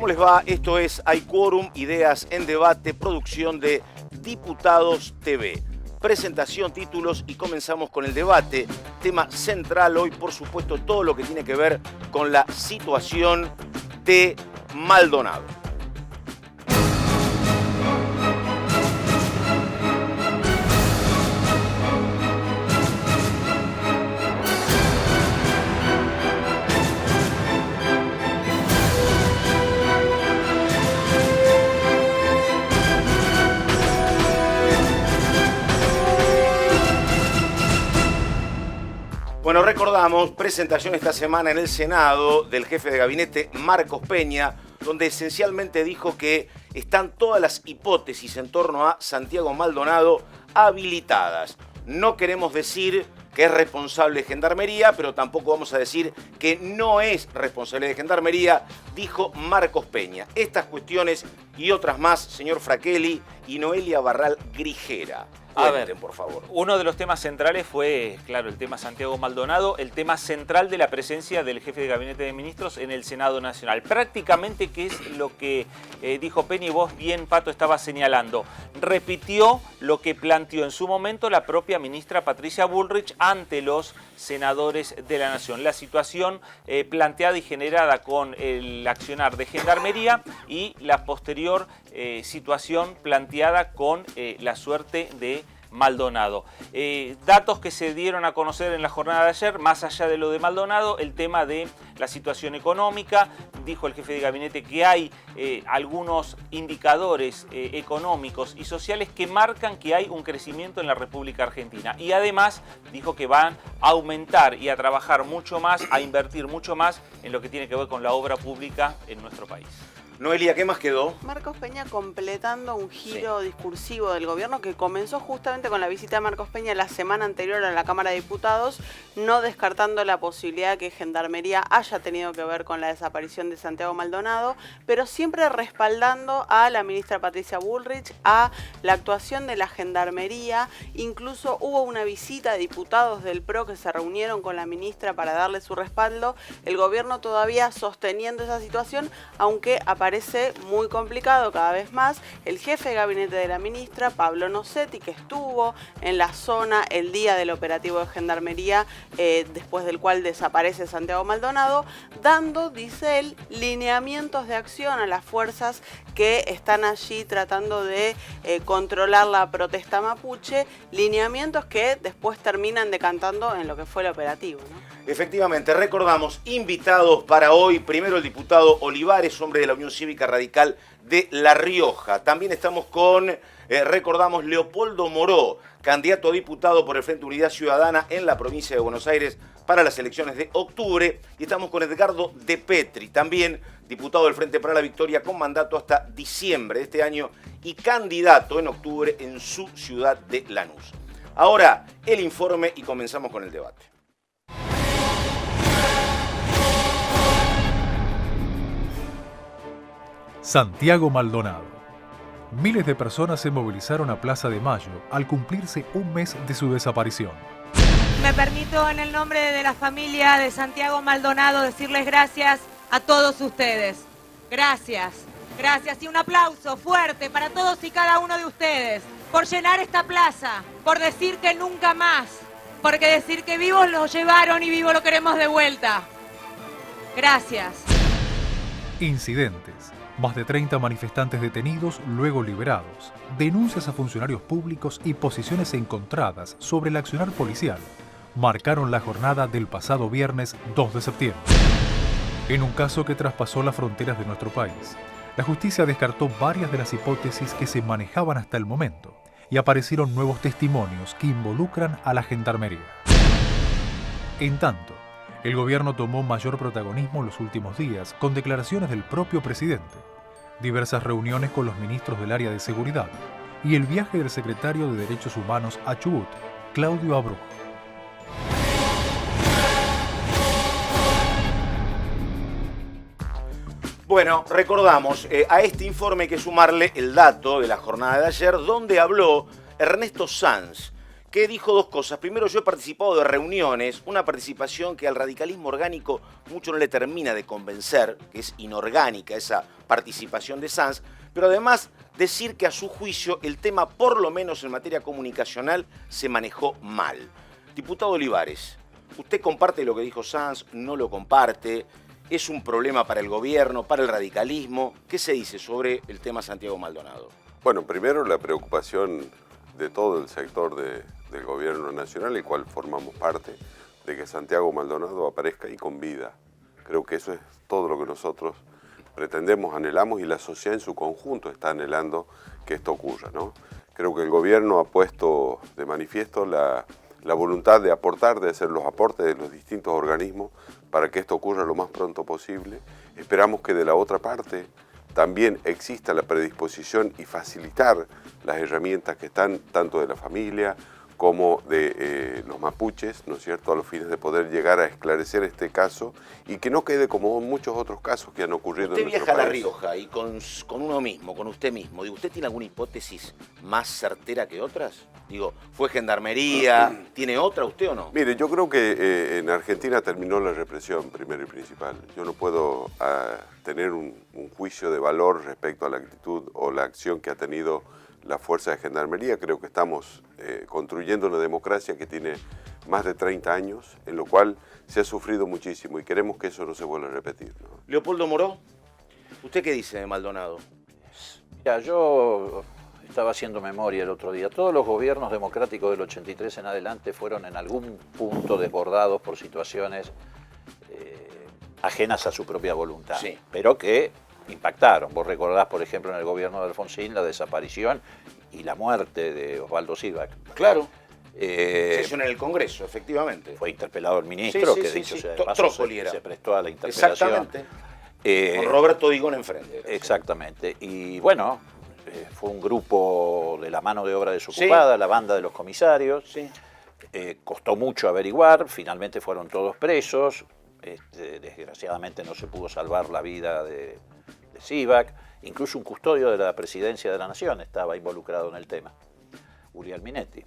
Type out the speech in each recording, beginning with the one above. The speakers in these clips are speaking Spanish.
¿Cómo les va? Esto es Hay Quórum, Ideas en Debate, producción de Diputados TV. Presentación, títulos y comenzamos con el debate. Tema central hoy, por supuesto, todo lo que tiene que ver con la situación de Maldonado. Bueno, recordamos, presentación esta semana en el Senado del jefe de gabinete Marcos Peña, donde esencialmente dijo que están todas las hipótesis en torno a Santiago Maldonado habilitadas. No queremos decir que es responsable de Gendarmería, pero tampoco vamos a decir que no es responsable de Gendarmería, dijo Marcos Peña. Estas cuestiones y otras más, señor Fraquelli y Noelia Barral Grijera. Cuenten, por favor. Uno de los temas centrales fue, claro, el tema Santiago Maldonado, el tema central de la presencia del jefe de gabinete de ministros en el Senado Nacional. Prácticamente, ¿qué es lo que dijo Peña? Y vos bien, Pato, estabas señalando. Repitió lo que planteó en su momento la propia ministra Patricia Bullrich ante los senadores de la Nación. La situación planteada y generada con el accionar de Gendarmería y la posterior situación planteada con la suerte de Maldonado. Datos que se dieron a conocer en la jornada de ayer, más allá de lo de Maldonado, el tema de la situación económica. Dijo el jefe de gabinete que hay algunos indicadores económicos y sociales que marcan que hay un crecimiento en la República Argentina. Y además dijo que van a aumentar y a trabajar mucho más, a invertir mucho más en lo que tiene que ver con la obra pública en nuestro país. Noelia, ¿qué más quedó? Marcos Peña completando un giro discursivo del gobierno que comenzó justamente con la visita de Marcos Peña la semana anterior a la Cámara de Diputados, no descartando la posibilidad de que Gendarmería haya tenido que ver con la desaparición de Santiago Maldonado, pero siempre respaldando a la ministra Patricia Bullrich, a la actuación de la Gendarmería. Incluso hubo una visita de diputados del PRO que se reunieron con la ministra para darle su respaldo. El gobierno todavía sosteniendo esa situación, aunque parece muy complicado cada vez más. El jefe de gabinete de la ministra, Pablo Nocetti, que estuvo en la zona el día del operativo de Gendarmería, después del cual desaparece Santiago Maldonado, dando, dice él, lineamientos de acción a las fuerzas que están allí tratando de controlar la protesta mapuche, lineamientos que después terminan decantando en lo que fue el operativo, ¿no? Efectivamente, recordamos, invitados para hoy, primero el diputado Olivares, hombre de la Unión Cívica Radical de La Rioja. También estamos con, recordamos, Leopoldo Moró, candidato a diputado por el Frente Unidad Ciudadana en la provincia de Buenos Aires para las elecciones de octubre. Y estamos con Edgardo De Petri, también diputado del Frente para la Victoria con mandato hasta diciembre de este año y candidato en octubre en su ciudad de Lanús. Ahora, el informe y comenzamos con el debate. Santiago Maldonado. Miles de personas se movilizaron a Plaza de Mayo al cumplirse un mes de su desaparición. Me permito en el nombre de la familia de Santiago Maldonado decirles gracias a todos ustedes. Gracias, gracias y un aplauso fuerte para todos y cada uno de ustedes por llenar esta plaza, por decir que nunca más, porque decir que vivos los llevaron y vivos lo queremos de vuelta. Gracias. Incidentes. Más de 30 manifestantes detenidos, luego liberados. Denuncias a funcionarios públicos y posiciones encontradas sobre el accionar policial marcaron la jornada del pasado viernes 2 de septiembre. En un caso que traspasó las fronteras de nuestro país, la justicia descartó varias de las hipótesis que se manejaban hasta el momento y aparecieron nuevos testimonios que involucran a la Gendarmería. En tanto, el gobierno tomó mayor protagonismo en los últimos días con declaraciones del propio presidente, diversas reuniones con los ministros del área de seguridad y el viaje del secretario de Derechos Humanos a Chubut, Claudio Abrujo. Bueno, recordamos, a este informe hay que sumarle el dato de la jornada de ayer, donde habló Ernesto Sanz, que dijo dos cosas. Primero, yo he participado de reuniones, una participación que al radicalismo orgánico mucho no le termina de convencer, que es inorgánica esa participación de Sanz, pero además decir que a su juicio el tema, por lo menos en materia comunicacional, se manejó mal. Diputado Olivares, ¿usted comparte lo que dijo Sanz? ¿No lo comparte? ¿Es un problema para el gobierno, para el radicalismo? ¿Qué se dice sobre el tema Santiago Maldonado? Bueno, primero la preocupación de todo el sector del gobierno nacional, el cual formamos parte, de que Santiago Maldonado aparezca y con vida. Creo que eso es todo lo que nosotros pretendemos, anhelamos, y la sociedad en su conjunto está anhelando que esto ocurra, ¿no? Creo que el gobierno ha puesto de manifiesto la voluntad de aportar, de hacer los aportes de los distintos organismos para que esto ocurra lo más pronto posible. Esperamos que de la otra parte también exista la predisposición y facilitar las herramientas que están tanto de la familia como de los mapuches, ¿no es cierto?, a los fines de poder llegar a esclarecer este caso y que no quede como muchos otros casos que han ocurrido en nuestro país. Usted viaja a La Rioja y con uno mismo, con usted mismo, digo, ¿usted tiene alguna hipótesis más certera que otras? Digo, ¿fue Gendarmería? ¿Tiene otra usted o no? Mire, yo creo que en Argentina terminó la represión, primero y principal. Yo no puedo tener un juicio de valor respecto a la actitud o la acción que ha tenido la fuerza de Gendarmería. Creo que estamos construyendo una democracia que tiene más de 30 años, en lo cual se ha sufrido muchísimo y queremos que eso no se vuelva a repetir, ¿no? Leopoldo Moró, ¿usted qué dice de Maldonado? Ya, yo estaba haciendo memoria el otro día. Todos los gobiernos democráticos del 83 en adelante fueron en algún punto desbordados por situaciones ajenas a su propia voluntad, sí, pero que impactaron. Vos recordás, por ejemplo, en el gobierno de Alfonsín la desaparición y la muerte de Osvaldo Sivak. Claro. Sesión en el Congreso, efectivamente. Fue interpelado el ministro, sí, que sí, dicho sí, sea de paso, se prestó a la interpelación. Exactamente. Con Roberto Digón enfrente. Exactamente. Y bueno, fue un grupo de la mano de obra desocupada, sí, la banda de los comisarios. Sí. Costó mucho averiguar, finalmente fueron todos presos. Desgraciadamente no se pudo salvar la vida de Sivak. Incluso un custodio de la Presidencia de la Nación estaba involucrado en el tema, Uriel Minetti.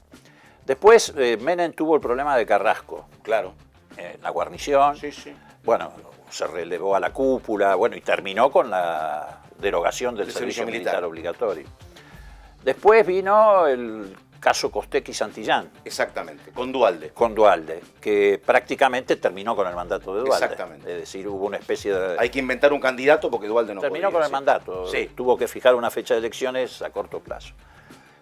Después Menem tuvo el problema de Carrasco. Claro. La guarnición. Sí, sí. Bueno, se relevó a la cúpula, bueno, y terminó con la derogación del servicio militar obligatorio. Después vino el caso Costec y Santillán. Exactamente, con Duhalde. Con Duhalde, que prácticamente terminó con el mandato de Duhalde. Exactamente. Es decir, hubo una especie de... Hay que inventar un candidato porque Duhalde no terminó podía, con el mandato. Sí. Tuvo que fijar una fecha de elecciones a corto plazo.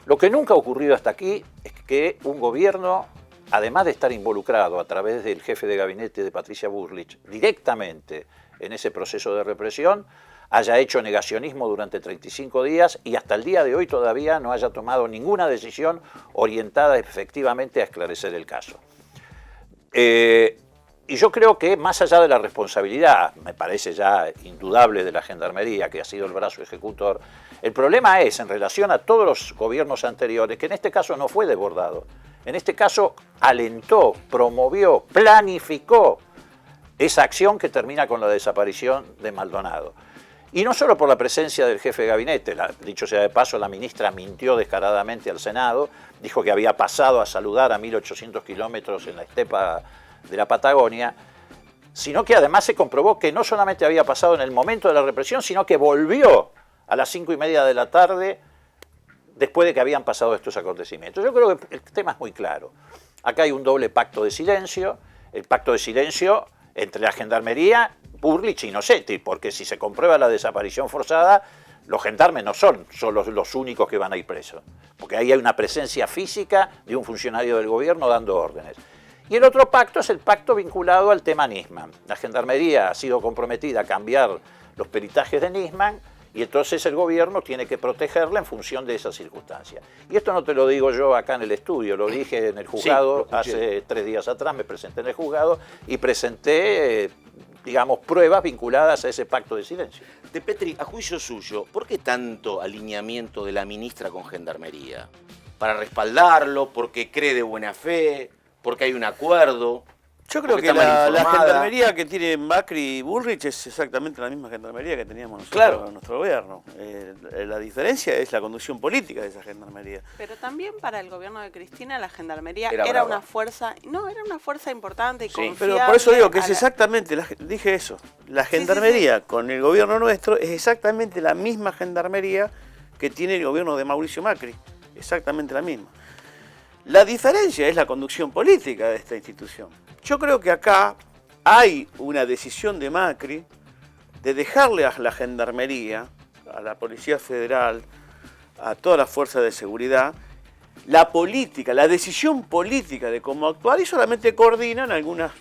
Lo que nunca ha ocurrido hasta aquí es que un gobierno, además de estar involucrado a través del jefe de gabinete de Patricia Bullrich directamente en ese proceso de represión, haya hecho negacionismo durante 35 días y hasta el día de hoy todavía no haya tomado ninguna decisión orientada efectivamente a esclarecer el caso. Y yo creo que más allá de la responsabilidad, me parece ya indudable, de la Gendarmería, que ha sido el brazo ejecutor, el problema es, en relación a todos los gobiernos anteriores, que en este caso no fue desbordado. En este caso alentó, promovió, planificó esa acción que termina con la desaparición de Maldonado. Y no solo por la presencia del jefe de gabinete, dicho sea de paso, la ministra mintió descaradamente al Senado, dijo que había pasado a saludar a 1800 kilómetros en la estepa de la Patagonia, sino que además se comprobó que no solamente había pasado en el momento de la represión, sino que volvió a las 5:30 de la tarde después de que habían pasado estos acontecimientos. Yo creo que el tema es muy claro. Acá hay un doble pacto de silencio, el pacto de silencio entre la Gendarmería, Bullrich y Inocetti, porque si se comprueba la desaparición forzada, los gendarmes no son los únicos que van a ir presos, porque ahí hay una presencia física de un funcionario del gobierno dando órdenes. Y el otro pacto es el pacto vinculado al tema Nisman. La Gendarmería ha sido comprometida a cambiar los peritajes de Nisman y entonces el gobierno tiene que protegerla en función de esas circunstancias. Y esto no te lo digo yo acá en el estudio, lo dije en el juzgado, sí, hace 3 días atrás me presenté en el juzgado y presenté, digamos, pruebas vinculadas a ese pacto de silencio. De Petri, a juicio suyo, ¿por qué tanto alineamiento de la ministra con Gendarmería? ¿Para respaldarlo? ¿Porque cree de buena fe? ¿Porque hay un acuerdo? Yo creo Porque que está mal la informada. gendarmería que tiene Macri y Bullrich es exactamente la misma gendarmería que teníamos nosotros Claro. en nuestro gobierno. La diferencia es la conducción política de esa gendarmería. Pero también para el gobierno de Cristina la gendarmería Era era brava. una fuerza, no, era una fuerza importante y Sí. confiable. Pero por eso digo que es a la- exactamente, dije eso, la Sí, sí, gendarmería con el gobierno nuestro es exactamente la misma gendarmería que tiene el gobierno de Mauricio Macri, exactamente la misma. La diferencia es la conducción política de esta institución. Yo creo que acá hay una decisión de Macri de dejarle a la gendarmería, a la Policía Federal, a todas las fuerzas de seguridad, la política, la decisión política de cómo actuar y solamente coordinan algunas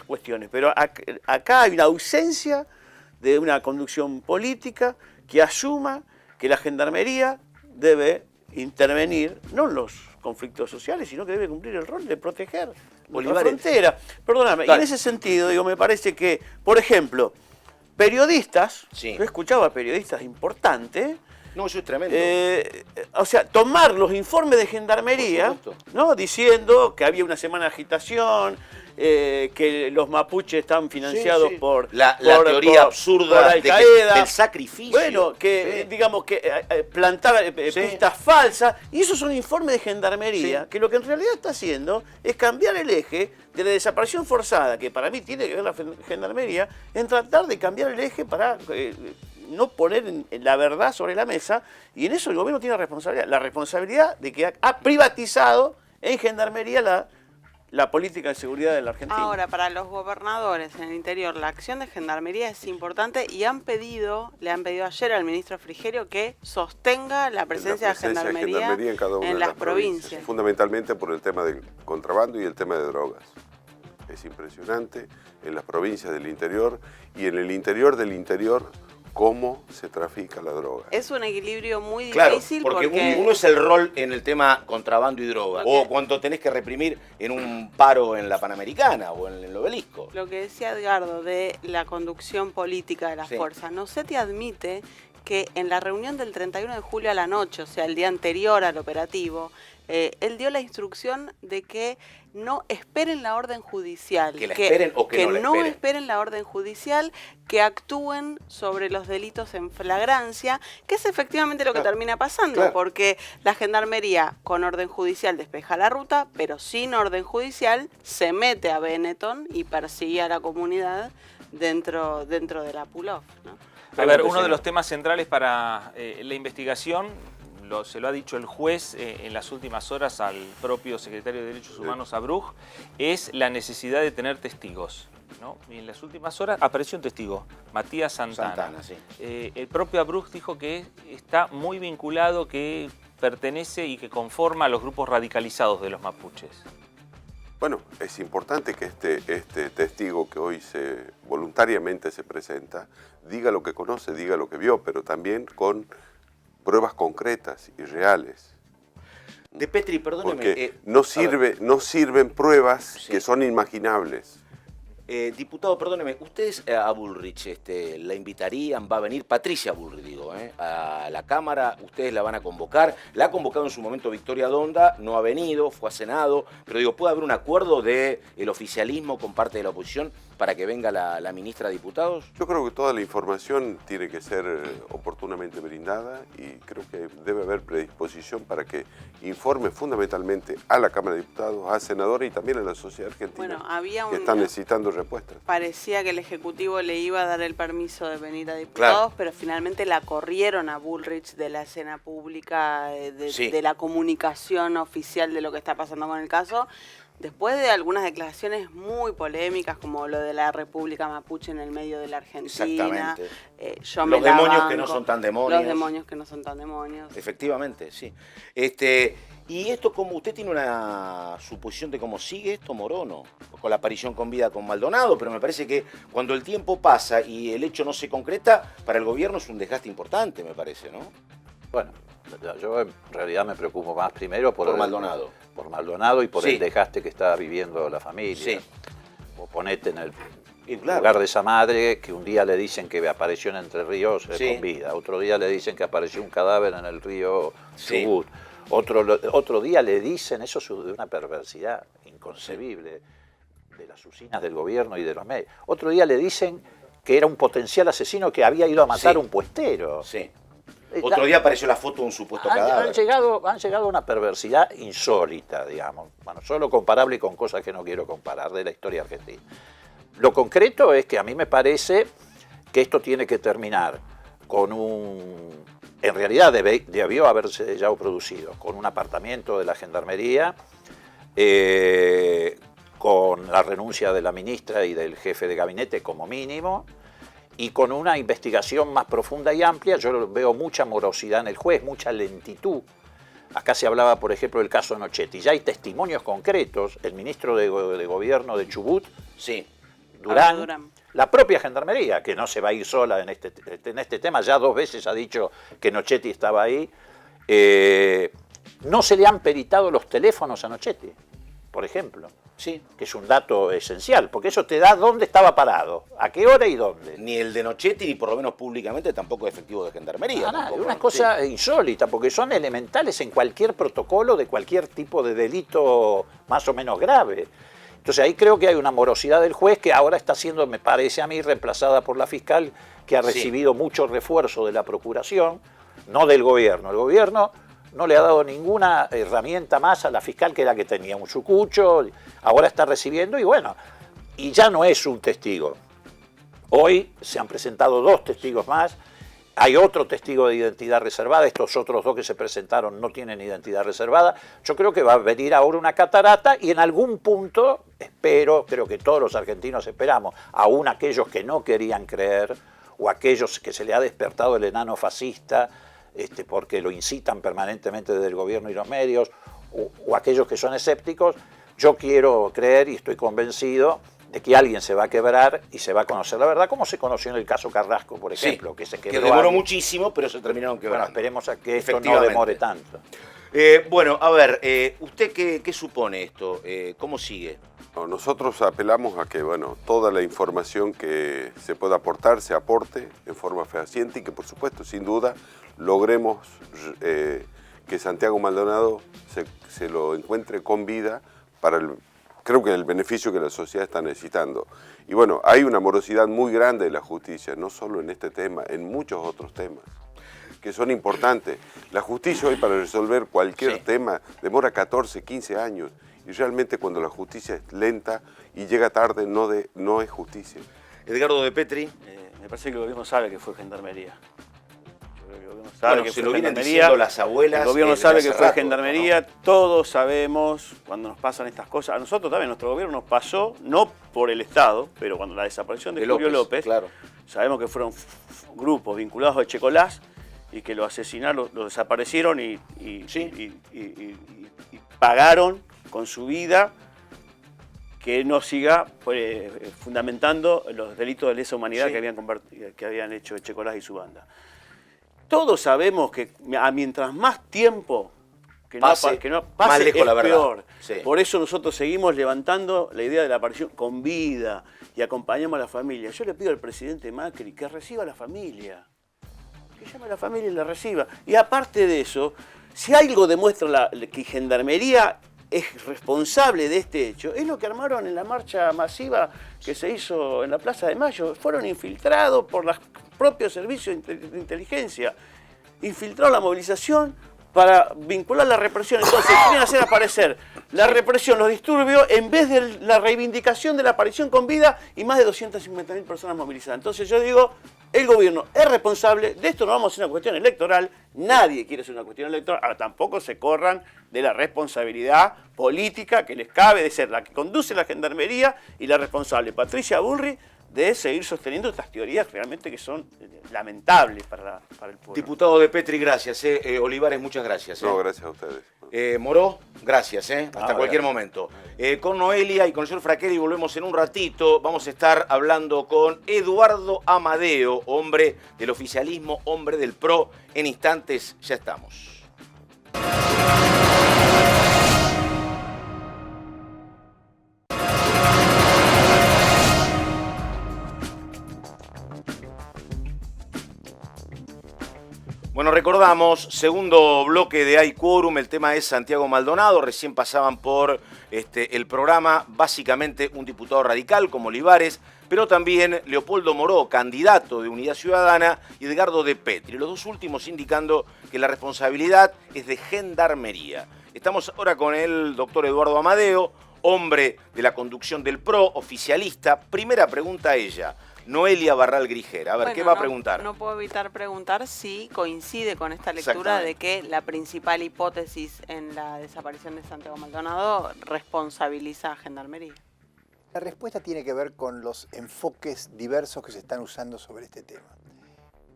cuestiones. Pero acá hay una ausencia de una conducción política que asuma que la gendarmería debe intervenir, no en los conflictos sociales, sino que debe cumplir el rol de proteger la Olivares. frontera. Perdóname, y Dale. en ese sentido, digo, me parece que, por ejemplo, periodistas, Sí. yo escuchaba periodistas importantes, No, eso es tremendo. o sea, tomar los informes de gendarmería, Por supuesto. ¿no? Diciendo que había una semana de agitación, que los mapuches están financiados Sí, sí. por La por- teoría por absurda Al de que- Qaeda. del sacrificio. Bueno, que Sí. digamos que plantar Sí. pistas falsas, y esos son informes de gendarmería, Sí. que lo que en realidad está haciendo es cambiar el eje de la desaparición forzada, que para mí tiene que ver la gendarmería, en tratar de cambiar el eje para no poner la verdad sobre la mesa, y en eso el gobierno tiene responsabilidad. La responsabilidad de que ha privatizado en gendarmería la política de seguridad de la Argentina. Ahora, para los gobernadores en el interior, la acción de gendarmería es importante y le han pedido ayer al ministro Frigerio que sostenga la presencia, La presencia de gendarmería en cada una en de las provincias. Fundamentalmente por el tema del contrabando y el tema de drogas. Es impresionante en las provincias del interior y en el interior del interior cómo se trafica la droga. Es un equilibrio muy Claro, difícil porque porque uno es el rol en el tema contrabando y droga, Porque- o cuando tenés que reprimir en un paro en la Panamericana o en el Obelisco. lo que decía Edgardo de la conducción política de las Sí. fuerzas, no se te admite que en la reunión del 31 de julio a la noche, o sea, el día anterior al operativo, él dio la instrucción de que no esperen la orden judicial. Que la esperen o que no la esperen. la orden judicial, que actúen sobre los delitos en flagrancia, que es efectivamente lo que Claro, termina pasando, claro. porque la gendarmería con orden judicial despeja la ruta, pero sin orden judicial se mete a Benetton y persigue a la comunidad dentro de la pull-off, ¿no? A ver, uno de los temas centrales para la investigación, se lo ha dicho el juez en las últimas horas al propio secretario de Derechos Humanos, Abruz, es la necesidad de tener testigos, ¿no? Y en las últimas horas apareció un testigo, Matías Santana. Santana, sí. El propio Abruz dijo que está muy vinculado, que pertenece y que conforma a los grupos radicalizados de los mapuches. Bueno, es importante que este testigo que hoy voluntariamente se presenta diga lo que conoce, diga lo que vio, pero también con pruebas concretas y reales. De Petri, perdóneme. Porque no sirven pruebas Sí. que son inimaginables. Diputado, perdóneme, ¿ustedes a Bullrich la invitarían? Va a venir Patricia Bullrich, digo, a la Cámara, ustedes la van a convocar. La ha convocado en su momento Victoria Donda, no ha venido, fue a Senado, pero digo, ¿puede haber un acuerdo del oficialismo con parte de la oposición para que venga la ministra de Diputados? Yo creo que toda la información tiene que ser oportunamente brindada y creo que debe haber predisposición para que informe fundamentalmente a la Cámara de Diputados, a senadores y también a la sociedad argentina Bueno, había que están necesitando respuestas. Parecía que el Ejecutivo le iba a dar el permiso de venir a diputados, Claro. pero finalmente la corrieron a Bullrich de la escena pública, Sí. de la comunicación oficial de lo que está pasando con el caso, después de algunas declaraciones muy polémicas, como lo de la República Mapuche en el medio de la Argentina. Exactamente. Yo me Los la demonios que no banco. son tan demonios. Los demonios que no son tan demonios. Efectivamente, sí. Y esto, como usted tiene una suposición de cómo sigue esto, Morono, con la aparición con vida con Maldonado, pero me parece que cuando el tiempo pasa y el hecho no se concreta, para el gobierno es un desgaste importante, me parece, ¿no? Bueno, yo en realidad me preocupo más primero por Maldonado. Por Maldonado y por Sí. el desgaste que está viviendo la familia. Sí. O ponete en el Y claro. lugar de esa madre que un día le dicen que apareció en Entre Ríos Sí. con vida, otro día le dicen que apareció un cadáver en el río Sí. Chubut, otro día le dicen, eso es de una perversidad inconcebible. de las usinas del gobierno y de los medios. Otro día le dicen que era un potencial asesino que había ido a matar a un puestero. Sí. Otro día apareció la foto de un supuesto cadáver. Han llegado a una perversidad insólita, digamos. Bueno, solo comparable con cosas que no quiero comparar de la historia argentina. Lo concreto es que a mí me parece que esto tiene que terminar con un... En realidad debió haberse ya producido con un apartamiento de la Gendarmería, con la renuncia de la ministra y del jefe de gabinete como mínimo, y con una investigación más profunda y amplia. Yo veo mucha morosidad en el juez, mucha lentitud. Acá se hablaba, por ejemplo, del caso Nochetti. Ya hay testimonios concretos. El ministro de Gobierno de Chubut, sí, Durán, la propia Gendarmería, que no se va a ir sola en este tema, ya 2 veces ha dicho que Nochetti estaba ahí. No se le han peritado los teléfonos a Nochetti, por ejemplo. Sí, que es un dato esencial, porque eso te da dónde estaba parado, a qué hora y dónde. Ni el de Nochetti, ni por lo menos públicamente, tampoco efectivo de Gendarmería. Es una cosa insólita, porque son elementales en cualquier protocolo de cualquier tipo de delito más o menos grave. Entonces ahí creo que hay una morosidad del juez que ahora está siendo, me parece a mí, reemplazada por la fiscal, que ha recibido mucho refuerzo de la procuración, no del gobierno. El gobierno no le ha dado ninguna herramienta más a la fiscal, que era que tenía un sucucho, ahora está recibiendo y bueno, y ya no es un testigo. Hoy se han presentado 2 testigos más, hay otro testigo de identidad reservada, estos otros 2 que se presentaron no tienen identidad reservada. Yo creo que va a venir ahora una catarata y en algún punto, creo que todos los argentinos esperamos, aún aquellos que no querían creer o aquellos que se le ha despertado el enano fascista, porque lo incitan permanentemente desde el gobierno y los medios, o aquellos que son escépticos, yo quiero creer y estoy convencido de que alguien se va a quebrar y se va a conocer la verdad, como se conoció en el caso Carrasco, por ejemplo, que se quebró. Que demoró muchísimo, pero se terminaron quebrando. Bueno, esperemos a que esto no demore tanto. Bueno, a ver, ¿usted qué supone esto? ¿Cómo sigue? No, nosotros apelamos a que, bueno, toda la información que se pueda aportar, se aporte en forma fehaciente y que, por supuesto, sin duda, logremos que Santiago Maldonado se lo encuentre con vida para creo que el beneficio que la sociedad está necesitando. Y bueno, hay una morosidad muy grande de la justicia, no solo en este tema, en muchos otros temas, que son importantes. La justicia hoy para resolver cualquier tema demora 14, 15 años, y realmente cuando la justicia es lenta y llega tarde no es justicia. Edgardo de Petri. Me parece que el gobierno sabe que fue Gendarmería. Bueno, que se lo vienen diciendo las abuelas. El gobierno sabe que fue Gendarmería, ¿no? Todos sabemos cuando nos pasan estas cosas. A nosotros también, nuestro gobierno nos pasó, no por el Estado, pero cuando la desaparición de Julio López, claro. Sabemos que fueron grupos vinculados a Echecolás y que lo asesinaron, lo desaparecieron y pagaron con su vida que no siga fundamentando los delitos de lesa humanidad que habían hecho Echecolás y su banda. Todos sabemos que mientras más tiempo que no pase más lejos, es peor. Sí. Por eso nosotros seguimos levantando la idea de la aparición con vida y acompañamos a la familia. Yo le pido al presidente Macri que reciba a la familia, que llame a la familia y la reciba. Y aparte de eso, si algo demuestra que Gendarmería es responsable de este hecho, es lo que armaron en la marcha masiva que se hizo en la Plaza de Mayo. Fueron infiltrados por los propios servicios de inteligencia, infiltraron la movilización para vincular la represión. Entonces quieren hacer aparecer la represión, los disturbios, en vez de la reivindicación de la aparición con vida y más de 250.000 personas movilizadas. Entonces yo digo, el gobierno es responsable, de esto no vamos a hacer una cuestión electoral, nadie quiere hacer una cuestión electoral, ahora tampoco se corran de la responsabilidad política que les cabe de ser la que conduce la Gendarmería y la responsable Patricia Bullrich de seguir sosteniendo estas teorías realmente que son lamentables para el pueblo. Diputado de Petri, gracias. Olivares, muchas gracias. No, gracias a ustedes. Moró, gracias. Hasta cualquier momento. Con Noelia y con el señor Fraqueri volvemos en un ratito. Vamos a estar hablando con Eduardo Amadeo, hombre del oficialismo, hombre del PRO. En instantes ya estamos. Bueno, Bueno, recordamos, segundo bloque de Hay Quórum, el tema es Santiago Maldonado, recién pasaban por el programa básicamente un diputado radical como Olivares, pero también Leopoldo Moró, candidato de Unidad Ciudadana, y Edgardo De Petri, los dos últimos indicando que la responsabilidad es de Gendarmería. Estamos ahora con el doctor Eduardo Amadeo, hombre de la conducción del PRO, oficialista. Primera pregunta a ella. Noelia Barral Grijera. A ver, ¿qué va a preguntar? No puedo evitar preguntar si coincide con esta lectura de que la principal hipótesis en la desaparición de Santiago Maldonado responsabiliza a Gendarmería. La respuesta tiene que ver con los enfoques diversos que se están usando sobre este tema.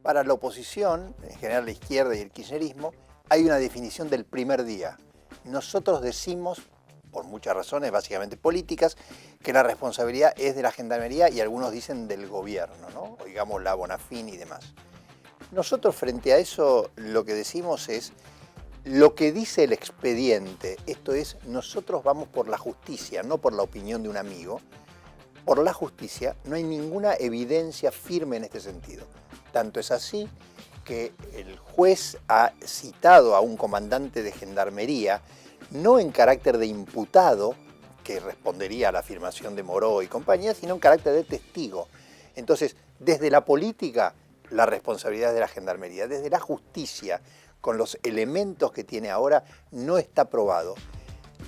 Para la oposición, en general la izquierda y el kirchnerismo, hay una definición del primer día. Nosotros decimos, por muchas razones, básicamente políticas, que la responsabilidad es de la Gendarmería y algunos dicen del gobierno, ¿no? O digamos la Bonafini y demás. Nosotros frente a eso lo que decimos es lo que dice el expediente, esto es, nosotros vamos por la justicia, no por la opinión de un amigo. Por la justicia no hay ninguna evidencia firme en este sentido. Tanto es así que el juez ha citado a un comandante de Gendarmería, no en carácter de imputado, que respondería a la afirmación de Moró y compañía, sino en carácter de testigo. Entonces, desde la política, la responsabilidad es de la Gendarmería. Desde la justicia, con los elementos que tiene ahora, no está probado.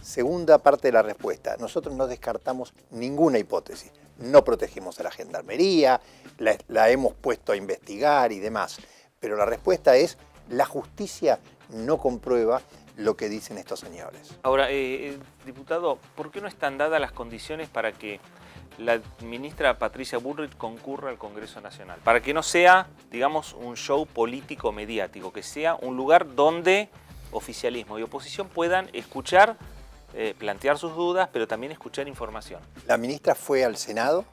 Segunda parte de la respuesta, nosotros no descartamos ninguna hipótesis. No protegemos a la Gendarmería, la hemos puesto a investigar y demás. Pero la respuesta es, la justicia no comprueba lo que dicen estos señores. Ahora, diputado, ¿por qué no están dadas las condiciones para que la ministra Patricia Bullrich concurra al Congreso Nacional? Para que no sea, digamos, un show político mediático, que sea un lugar donde oficialismo y oposición puedan escuchar, plantear sus dudas, pero también escuchar información. La ministra fue al Senado,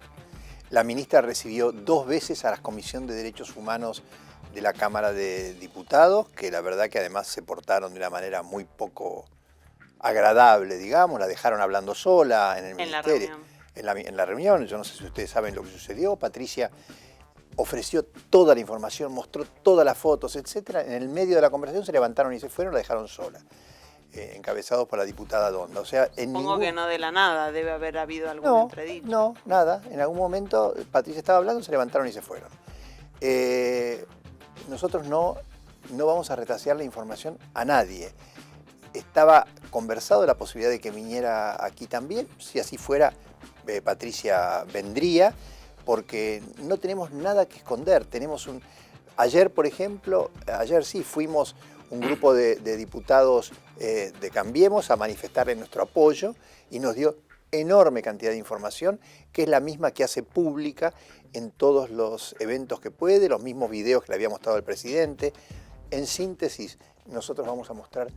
la ministra recibió 2 veces a la Comisión de Derechos Humanos de la Cámara de Diputados, que la verdad que además se portaron de una manera muy poco agradable, digamos, la dejaron hablando sola en el ministerio. En la reunión, yo no sé si ustedes saben lo que sucedió, Patricia ofreció toda la información, mostró todas las fotos, etcétera. En el medio de la conversación se levantaron y se fueron, la dejaron sola, encabezados por la diputada Donda. O sea, Supongo que no de la nada, debe haber habido algún entredicho. No, nada. En algún momento Patricia estaba hablando, se levantaron y se fueron. Nosotros no vamos a retasear la información a nadie. Estaba conversado la posibilidad de que viniera aquí también. Si así fuera, Patricia vendría, porque no tenemos nada que esconder. Ayer, por ejemplo, fuimos un grupo de diputados de Cambiemos a manifestarle nuestro apoyo y nos dio enorme cantidad de información, que es la misma que hace pública en todos los eventos que puede, los mismos videos que le había mostrado el presidente. En síntesis, nosotros vamos a mostrar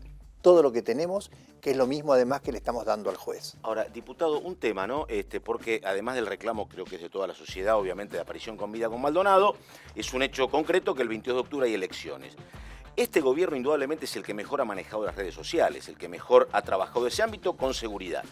todo lo que tenemos, que es lo mismo además que le estamos dando al juez. Ahora, diputado, un tema, ¿no? Porque además del reclamo, creo que es de toda la sociedad, obviamente, de aparición con vida con Maldonado, es un hecho concreto que el 22 de octubre hay elecciones. Este gobierno indudablemente es el que mejor ha manejado las redes sociales, el que mejor ha trabajado ese ámbito con seguridad.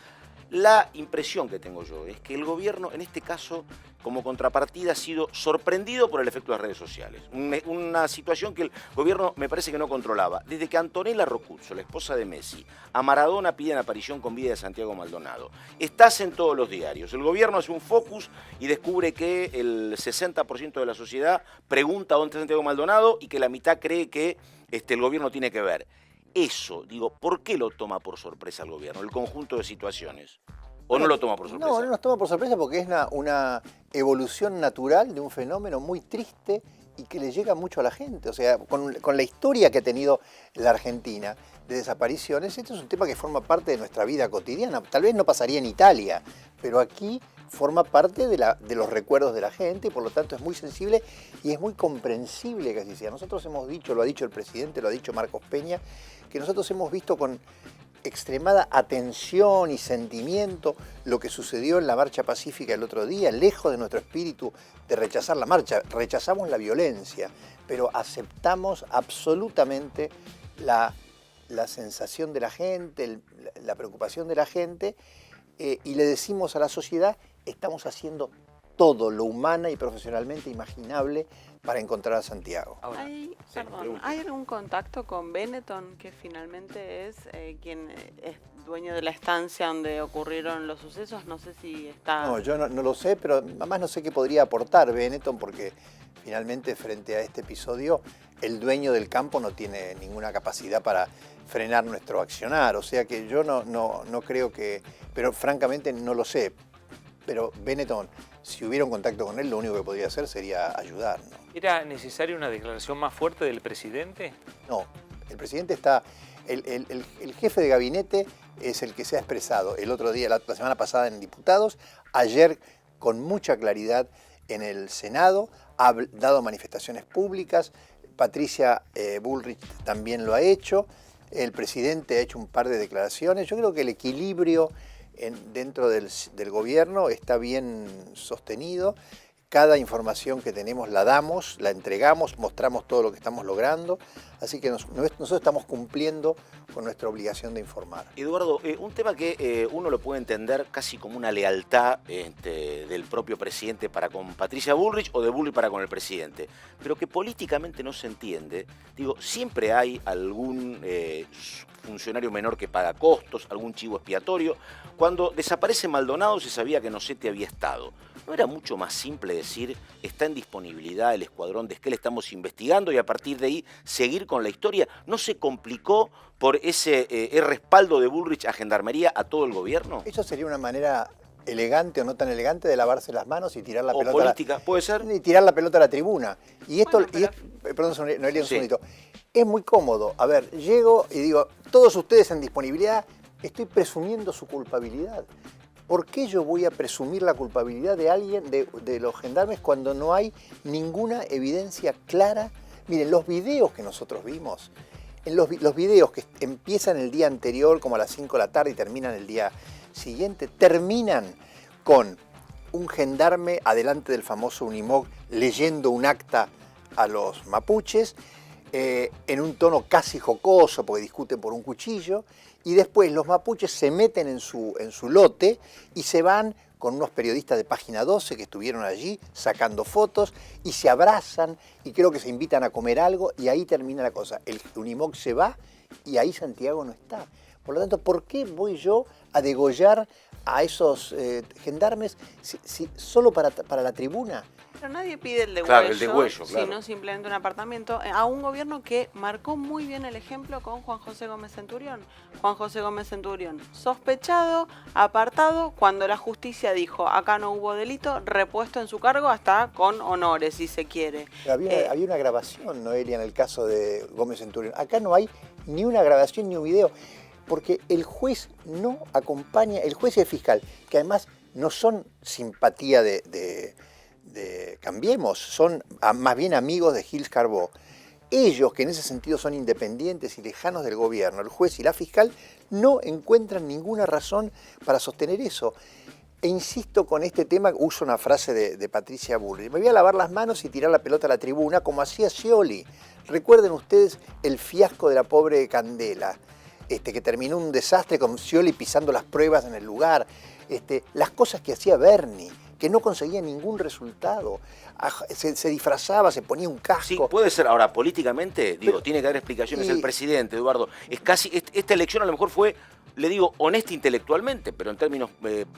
La impresión que tengo yo es que el gobierno, en este caso, como contrapartida, ha sido sorprendido por el efecto de las redes sociales. Una situación que el gobierno me parece que no controlaba. Desde que Antonella Rocuzzo, la esposa de Messi, a Maradona piden aparición con vida de Santiago Maldonado. Estás en todos los diarios. El gobierno hace un focus y descubre que el 60% de la sociedad pregunta dónde está Santiago Maldonado y que la mitad cree que el gobierno tiene que ver. Eso, digo, ¿por qué lo toma por sorpresa el gobierno? El conjunto de situaciones. ¿O no lo toma por sorpresa? No nos toma por sorpresa porque es una evolución natural de un fenómeno muy triste y que le llega mucho a la gente. O sea, con la historia que ha tenido la Argentina de desapariciones, esto es un tema que forma parte de nuestra vida cotidiana. Tal vez no pasaría en Italia, pero aquí forma parte de los recuerdos de la gente y por lo tanto es muy sensible y es muy comprensible que así sea. Nosotros hemos dicho, lo ha dicho el presidente, lo ha dicho Marcos Peña, que nosotros hemos visto con extremada atención y sentimiento lo que sucedió en la marcha pacífica el otro día, lejos de nuestro espíritu de rechazar la marcha. Rechazamos la violencia, pero aceptamos absolutamente la sensación de la gente, la preocupación de la gente, y le decimos a la sociedad, estamos haciendo todo lo humana y profesionalmente imaginable para encontrar a Santiago. ¿Hay algún contacto con Benetton, que finalmente es quien es dueño de la estancia donde ocurrieron los sucesos? No sé si está... No, yo no lo sé, pero además no sé qué podría aportar Benetton, porque finalmente frente a este episodio el dueño del campo no tiene ninguna capacidad para frenar nuestro accionar. O sea que yo no creo que... Pero francamente no lo sé. Pero Benetton, si hubiera un contacto con él, lo único que podría hacer sería ayudar, ¿no? ¿Era necesaria una declaración más fuerte del presidente? No, el presidente está... El jefe de gabinete es el que se ha expresado el otro día, la semana pasada en diputados, ayer con mucha claridad en el Senado, ha dado manifestaciones públicas, Patricia Bullrich también lo ha hecho, el presidente ha hecho un par de declaraciones. Yo creo que el equilibrio dentro del gobierno está bien sostenido. Cada información que tenemos la damos, la entregamos, mostramos todo lo que estamos logrando. Así que nosotros estamos cumpliendo con nuestra obligación de informar. Eduardo, un tema que uno lo puede entender casi como una lealtad del propio presidente para con Patricia Bullrich o de Bullrich para con el presidente, pero que políticamente no se entiende. Digo, siempre hay algún funcionario menor que paga costos, algún chivo expiatorio. Cuando desaparece Maldonado se sabía que Nocetti había estado. ¿No era mucho más simple decir, está en disponibilidad el escuadrón de Esquel, estamos investigando y a partir de ahí seguir con la historia? ¿No se complicó por ese respaldo de Bullrich a Gendarmería a todo el gobierno? Eso sería una manera elegante o no tan elegante de lavarse las manos y tirar la pelota. ¿O política? ¿Puede ser? Y tirar la pelota a la tribuna. Y esto, Bueno, perdón, Noelia, un Sí. segundito. Es muy cómodo. A ver, llego y digo, todos ustedes en disponibilidad, estoy presumiendo su culpabilidad. ¿Por qué yo voy a presumir la culpabilidad de alguien, de los gendarmes, cuando no hay ninguna evidencia clara? Miren, los videos que nosotros vimos, los videos que empiezan el día anterior, como a las 5 de la tarde, y terminan el día siguiente, terminan con un gendarme adelante del famoso Unimog leyendo un acta a los mapuches, en un tono casi jocoso, porque discuten por un cuchillo, y después los mapuches se meten en su lote y se van con unos periodistas de Página 12 que estuvieron allí sacando fotos y se abrazan y creo que se invitan a comer algo y ahí termina la cosa. El Unimog se va y ahí Santiago no está. Por lo tanto, ¿por qué voy yo a degollar a esos gendarmes solo para la tribuna? Pero nadie pide el degüello, Claro, el degüello, claro. sino simplemente un apartamento a un gobierno que marcó muy bien el ejemplo con Juan José Gómez Centurión. Juan José Gómez Centurión, sospechado, apartado, cuando la justicia dijo acá no hubo delito, repuesto en su cargo hasta con honores, si se quiere. Pero había una grabación, Noelia, en el caso de Gómez Centurión. Acá no hay ni una grabación ni un video, porque el juez no acompaña, el juez y el fiscal, que además no son simpatía de Cambiemos, son más bien amigos de Gilles Carbó. Ellos, que en ese sentido son independientes y lejanos del gobierno, el juez y la fiscal, no encuentran ninguna razón para sostener eso. E insisto con este tema, uso una frase de Patricia Bullrich: me voy a lavar las manos y tirar la pelota a la tribuna, como hacía Scioli. Recuerden ustedes el fiasco de la pobre Candela, que terminó un desastre con Scioli pisando las pruebas en el lugar, las cosas que hacía Berni, que no conseguía ningún resultado. Se disfrazaba, se ponía un casco. Sí, puede ser. Ahora, políticamente, digo, Pero- tiene que haber explicaciones y- el presidente, Eduardo. Es casi, esta elección a lo mejor fue, le digo, honesta intelectualmente, pero en términos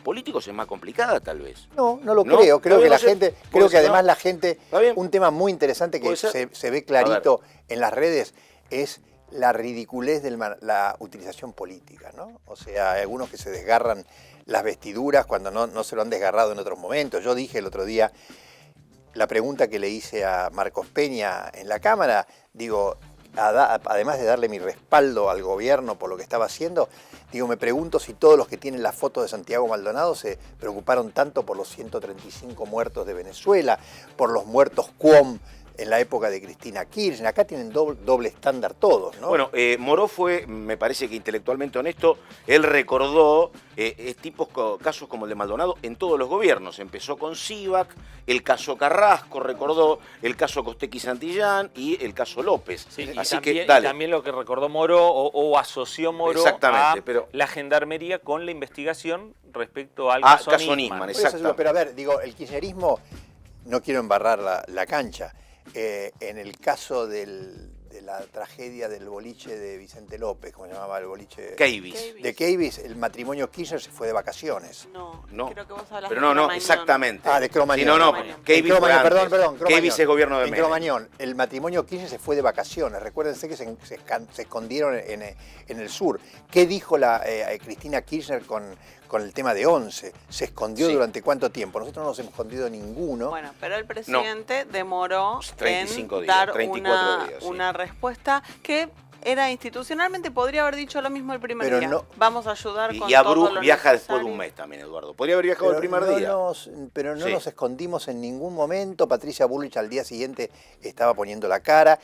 políticos es más complicada, tal vez. No lo ¿No? creo. Creo Está que bien, la no sé. gente, Puede creo que ser, además ¿no? la gente, Está bien. un tema muy interesante que Puede ser. se ve clarito en las redes es la ridiculez de la utilización política, ¿no? O sea, hay algunos que se desgarran las vestiduras cuando no se lo han desgarrado en otros momentos. Yo dije el otro día, la pregunta que le hice a Marcos Peña en la Cámara, digo, además de darle mi respaldo al gobierno por lo que estaba haciendo, digo, me pregunto si todos los que tienen la foto de Santiago Maldonado se preocuparon tanto por los 135 muertos de Venezuela, por los muertos QOM en la época de Cristina Kirchner. Acá tienen doble estándar todos, ¿no? Bueno, Moró fue, me parece que intelectualmente honesto, él recordó casos como el de Maldonado en todos los gobiernos. Empezó con Sivak, el caso Carrasco, recordó el caso Costecchi Santillán y el caso López. Sí, Así también, que, dale. también lo que recordó Moro o asoció Moro Exactamente, a pero la gendarmería con la investigación respecto al caso caso Nisman, Nisman. exacto. Pero a ver, digo, el kirchnerismo, no quiero embarrar la cancha, en el caso de la tragedia del boliche de Vicente López, ¿cómo se llamaba el boliche? Cavis. De Cavis, el matrimonio Kirchner se fue de vacaciones. No, creo que vos hablas pero de no, Cromañón. exactamente. Ah, de Cromañón. Sí, no, Cromañón. Cavis fue antes. Perdón, Cromañón. Cavis es gobierno de En Menem. Cromañón, el matrimonio Kirchner se fue de vacaciones. Recuérdense que se escondieron en el sur. ¿Qué dijo Cristina Kirchner con el tema de 11? ¿Se escondió durante cuánto tiempo? Nosotros no nos hemos escondido ninguno. Bueno, pero el presidente demoró 35 en días, dar 34 días, sí. una respuesta que era institucionalmente, podría haber dicho lo mismo el primer Pero día. no- Vamos a ayudar con Y a todo Bruch lo viaja después de necesario. un mes también, Eduardo. Podría haber viajado el primer día. Pero no Sí. nos escondimos en ningún momento. Patricia Bullrich al día siguiente estaba poniendo la cara.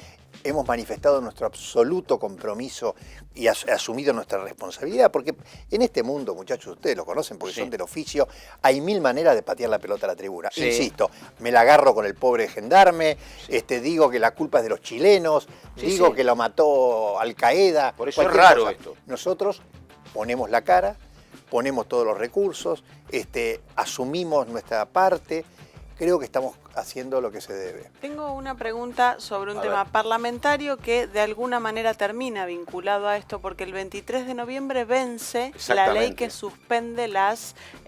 Hemos manifestado nuestro absoluto compromiso y asumido nuestra responsabilidad, porque en este mundo, muchachos, ustedes lo conocen porque Sí. son del oficio, hay 1000 maneras de patear la pelota a la tribuna. Sí. Insisto, me la agarro con el pobre gendarme, digo que la culpa es de los chilenos, Sí, digo sí. que lo mató Al Qaeda. Por eso es cualquier raro cosa. esto. Nosotros ponemos la cara, ponemos todos los recursos, asumimos nuestra parte, creo que estamos haciendo lo que se debe. Tengo una pregunta sobre un A tema ver. parlamentario que de alguna manera termina vinculado a esto, porque el 23 de noviembre vence la ley que suspende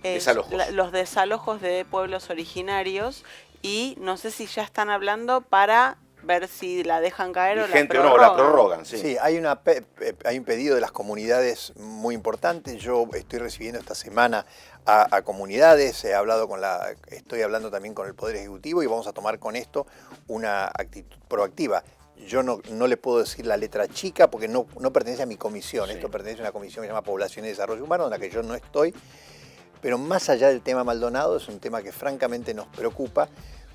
Desalojos. los desalojos de pueblos originarios, y no sé si ya están hablando para ver si la dejan caer Vigente o o no, la prorrogan, sí. Sí, hay un pedido de las comunidades muy importante. Yo estoy recibiendo esta semana a comunidades, estoy hablando también con el Poder Ejecutivo y vamos a tomar con esto una actitud proactiva. Yo no le puedo decir la letra chica porque no pertenece a mi comisión. Sí. Esto pertenece a una comisión que se llama Población y Desarrollo Humano, en la que yo no estoy. Pero más allá del tema Maldonado, es un tema que francamente nos preocupa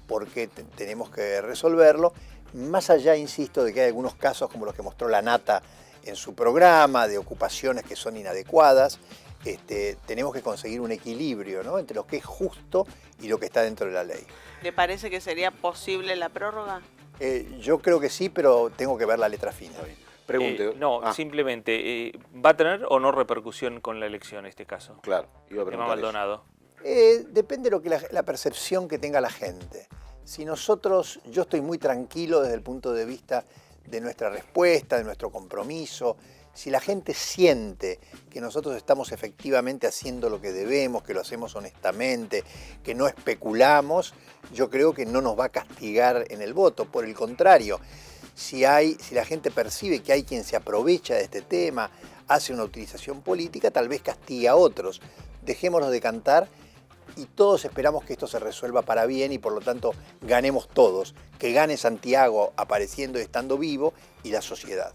porque tenemos que resolverlo. Más allá, insisto, de que hay algunos casos como los que mostró la Nata en su programa, de ocupaciones que son inadecuadas, tenemos que conseguir un equilibrio, ¿no?, entre lo que es justo y lo que está dentro de la ley. ¿Le parece que sería posible la prórroga? Yo creo que sí, pero tengo que ver la letra fina. Pregunte. Simplemente, ¿va a tener o no repercusión con la elección este caso? Claro, iba a Tema preguntar eso. Maldonado. Depende de lo que la percepción que tenga la gente. Si yo estoy muy tranquilo desde el punto de vista de nuestra respuesta, de nuestro compromiso. Si la gente siente que nosotros estamos efectivamente haciendo lo que debemos, que lo hacemos honestamente, que no especulamos, yo creo que no nos va a castigar en el voto. Por el contrario, si la gente percibe que hay quien se aprovecha de este tema, hace una utilización política, tal vez castiga a otros. Dejémonos de cantar y todos esperamos que esto se resuelva para bien y por lo tanto ganemos todos. Que gane Santiago apareciendo y estando vivo y la sociedad.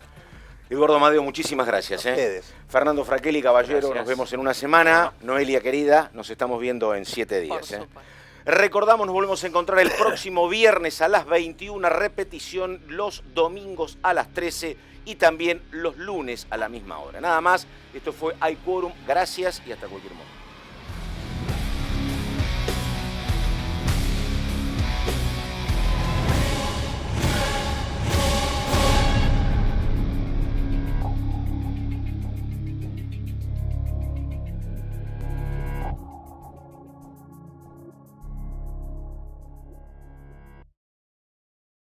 Eduardo Amadeo, muchísimas gracias. A ustedes. Fernando Fraquelli, caballero, Gracias. nos vemos en una semana. Noelia querida, nos estamos viendo en 7 días. Por supuesto. Recordamos, nos volvemos a encontrar el próximo viernes a las 21, repetición los domingos a las 13 y también los lunes a la misma hora. Nada más, esto fue Hay Quórum, gracias y hasta cualquier momento.